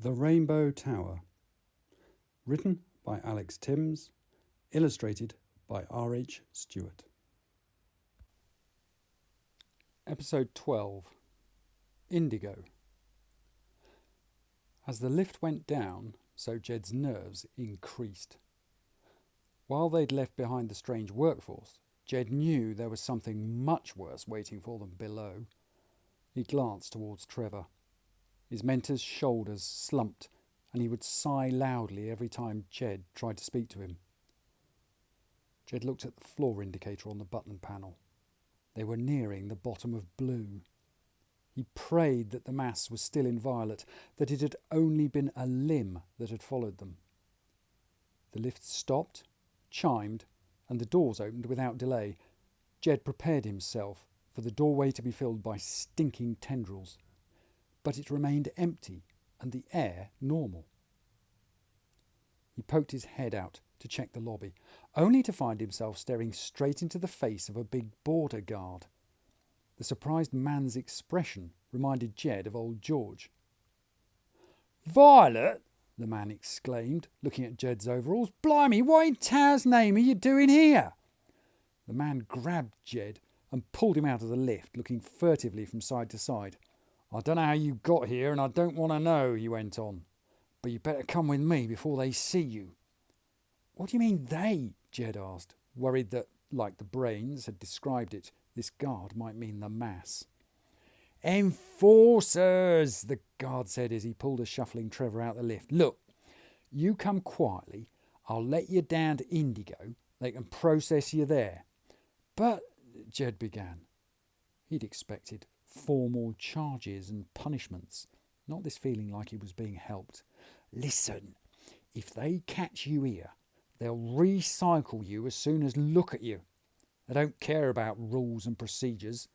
The Rainbow Tower. Written by Alex Tymms. Illustrated by R H Stewart. Episode 12. Indigo. As the lift went down, so Jed's nerves increased. While they'd left behind the strange workforce, Jed knew there was something much worse waiting for them below. He glanced towards Trevor. His mentor's shoulders slumped, and he would sigh loudly every time Jed tried to speak to him. Jed looked at the floor indicator on the button panel. They were nearing the bottom of blue. He prayed that the mass was still in violet, that it had only been a limb that had followed them. The lift stopped, chimed, and the doors opened without delay. Jed prepared himself for the doorway to be filled by stinking tendrils. But it remained empty and the air normal. He poked his head out to check the lobby, only to find himself staring straight into the face of a big border guard. The surprised man's expression reminded Jed of old George. "Violet!" the man exclaimed, looking at Jed's overalls. "Blimey, what in Tow's name are you doing here?" The man grabbed Jed and pulled him out of the lift, looking furtively from side to side. "I don't know how you got here, and I don't want to know," he went on. "But you better come with me before they see you." "What do you mean, they?" Jed asked, worried that, like the brains had described it, this guard might mean the mass. "Enforcers," the guard said as he pulled a shuffling Trevor out the lift. "Look, you come quietly. I'll let you down to Indigo. They can process you there." "But," Jed began. He'd expected formal charges and punishments, not this feeling like he was being helped. "Listen, if they catch you here, they'll recycle you as soon as look at you. They don't care about rules and procedures,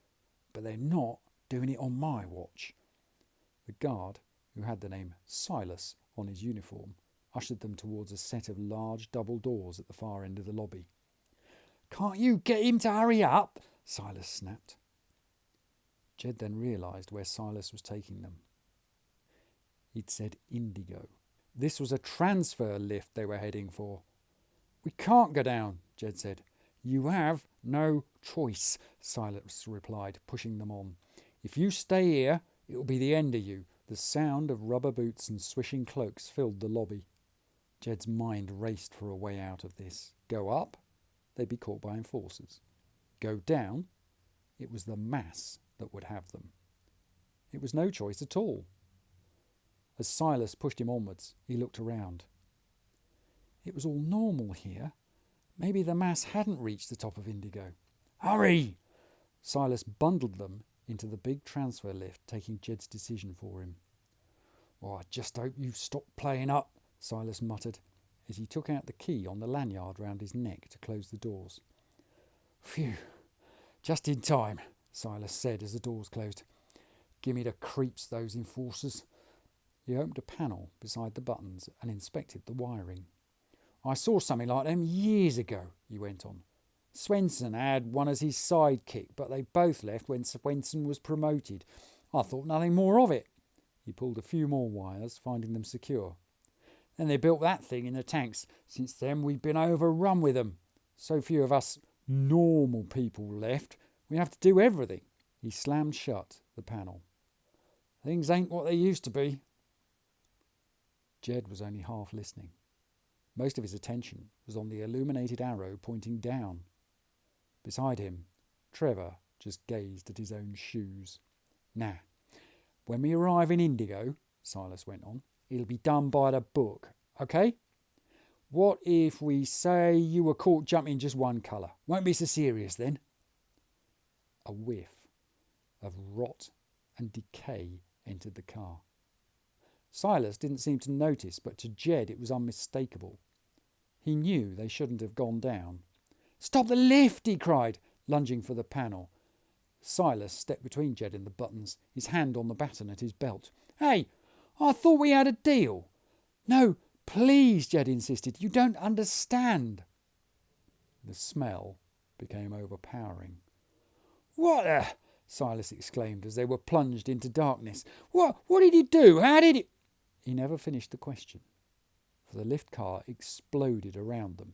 but they're not doing it on my watch." The guard, who had the name Silas on his uniform, ushered them towards a set of large double doors at the far end of the lobby. "Can't you get him to hurry up?" Silas snapped. Jed then realised where Silas was taking them. He'd said Indigo. This was a transfer lift they were heading for. "We can't go down," Jed said. "You have no choice," Silas replied, pushing them on. "If you stay here, it'll be the end of you." The sound of rubber boots and swishing cloaks filled the lobby. Jed's mind raced for a way out of this. Go up? They'd be caught by enforcers. Go down? It was the mass that would have them. It was no choice at all. As Silas pushed him onwards, he looked around. It was all normal here. Maybe the mass hadn't reached the top of Indigo. "Hurry!" Silas bundled them into the big transfer lift, taking Jed's decision for him. "Oh, I just hope you stop playing up," Silas muttered, as he took out the key on the lanyard round his neck to close the doors. "Phew, just in time," Silas said as the doors closed. "Give me the creeps, those enforcers." He opened a panel beside the buttons and inspected the wiring. "I saw something like them years ago," he went on. "Swenson had one as his sidekick, but they both left when Swenson was promoted. I thought nothing more of it." He pulled a few more wires, finding them secure. "Then they built that thing in the tanks. Since then we've been overrun with them. So few of us normal people left, we have to do everything." He slammed shut the panel. "Things ain't what they used to be." Jed was only half listening. Most of his attention was on the illuminated arrow pointing down. Beside him, Trevor just gazed at his own shoes. "Now, when we arrive in Indigo," Silas went on, "it'll be done by the book, okay? What if we say you were caught jumping just one colour? Won't be so serious then." A whiff of rot and decay entered the car. Silas didn't seem to notice, but to Jed it was unmistakable. He knew they shouldn't have gone down. "Stop the lift!" he cried, lunging for the panel. Silas stepped between Jed and the buttons, his hand on the baton at his belt. "Hey, I thought we had a deal." "No, please," Jed insisted. "You don't understand." The smell became overpowering. "What the?" Silas exclaimed as they were plunged into darkness. What did you do? How did you..." He never finished the question, for the lift car exploded around them.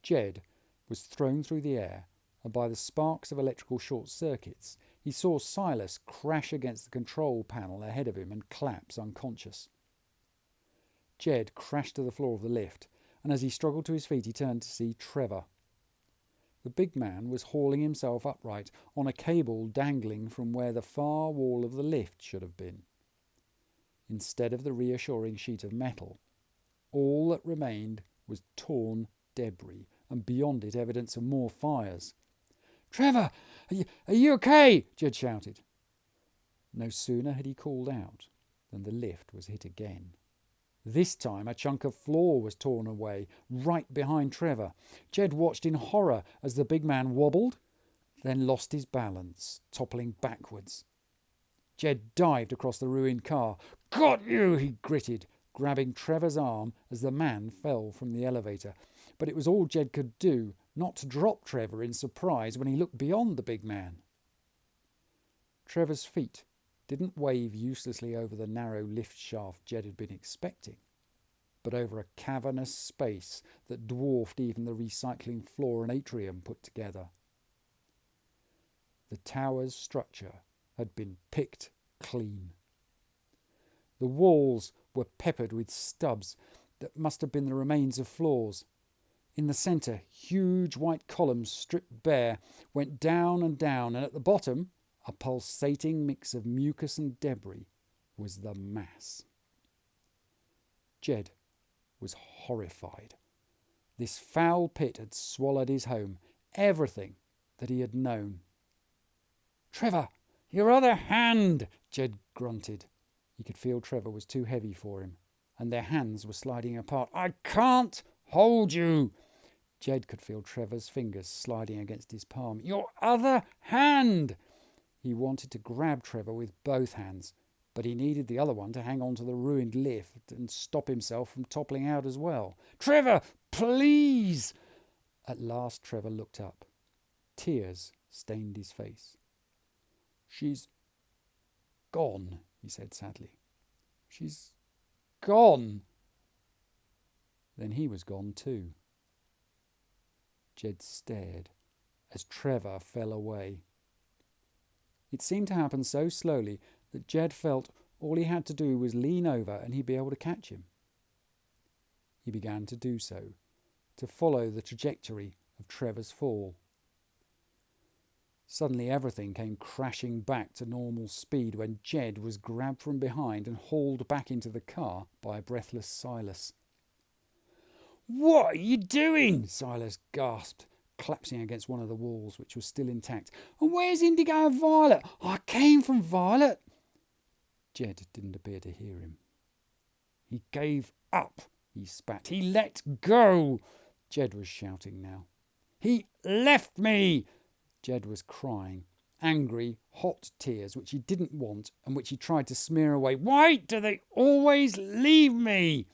Jed was thrown through the air, and by the sparks of electrical short circuits, he saw Silas crash against the control panel ahead of him and collapse unconscious. Jed crashed to the floor of the lift, and as he struggled to his feet, he turned to see Trevor. The big man was hauling himself upright on a cable dangling from where the far wall of the lift should have been. Instead of the reassuring sheet of metal, all that remained was torn debris, and beyond it evidence of more fires. "Trevor, are you okay?" Jed shouted. No sooner had he called out than the lift was hit again. This time a chunk of floor was torn away, right behind Trevor. Jed watched in horror as the big man wobbled, then lost his balance, toppling backwards. Jed dived across the ruined car. "Got you!" he gritted, grabbing Trevor's arm as the man fell from the elevator. But it was all Jed could do not to drop Trevor in surprise when he looked beyond the big man. Trevor's feet didn't wave uselessly over the narrow lift shaft Jed had been expecting, but over a cavernous space that dwarfed even the recycling floor and atrium put together. The tower's structure had been picked clean. The walls were peppered with stubs that must have been the remains of floors. In the centre, huge white columns stripped bare went down and down, and at the bottom, a pulsating mix of mucus and debris, was the mass. Jed was horrified. This foul pit had swallowed his home, everything that he had known. "Trevor, your other hand!" Jed grunted. He could feel Trevor was too heavy for him, and their hands were sliding apart. "I can't hold you!" Jed could feel Trevor's fingers sliding against his palm. "Your other hand!" He wanted to grab Trevor with both hands, but he needed the other one to hang on to the ruined lift and stop himself from toppling out as well. "Trevor, please!" At last Trevor looked up. Tears stained his face. "She's gone," he said sadly. "She's gone." Then he was gone too. Jed stared as Trevor fell away. It seemed to happen so slowly that Jed felt all he had to do was lean over and he'd be able to catch him. He began to do so, to follow the trajectory of Trevor's fall. Suddenly everything came crashing back to normal speed when Jed was grabbed from behind and hauled back into the car by a breathless Silas. "What are you doing?" Silas gasped, collapsing against one of the walls, which was still intact. "And where's Indigo and Violet? I came from Violet." Jed didn't appear to hear him. "He gave up," he spat. "He let go." Jed was shouting now. "He left me." Jed was crying, angry, hot tears which he didn't want and which he tried to smear away. "Why do they always leave me?"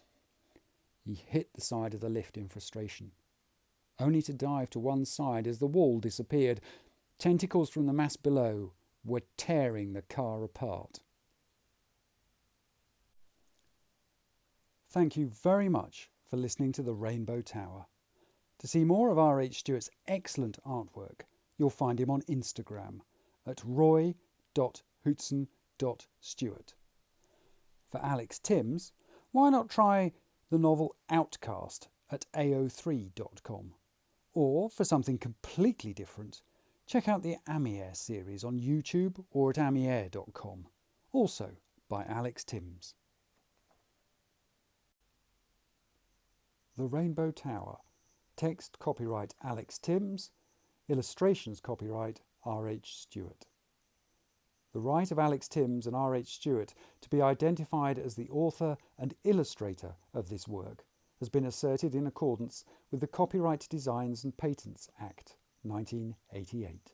He hit the side of the lift in frustration, only to dive to one side as the wall disappeared. Tentacles from the mass below were tearing the car apart. Thank you very much for listening to The Rainbow Tower. To see more of R H Stewart's excellent artwork, you'll find him on Instagram at roy.hootson.stewart. For Alex Tymms, why not try the novel OutCaste at ao3.com? Or, for something completely different, check out the Amier series on YouTube or at amier.com, also by Alex Tymms. The Rainbow Tower. Text copyright Alex Tymms. Illustrations copyright R H Stewart. The right of Alex Tymms and R H Stewart to be identified as the author and illustrator of this work has been asserted in accordance with the Copyright Designs and Patents Act 1988.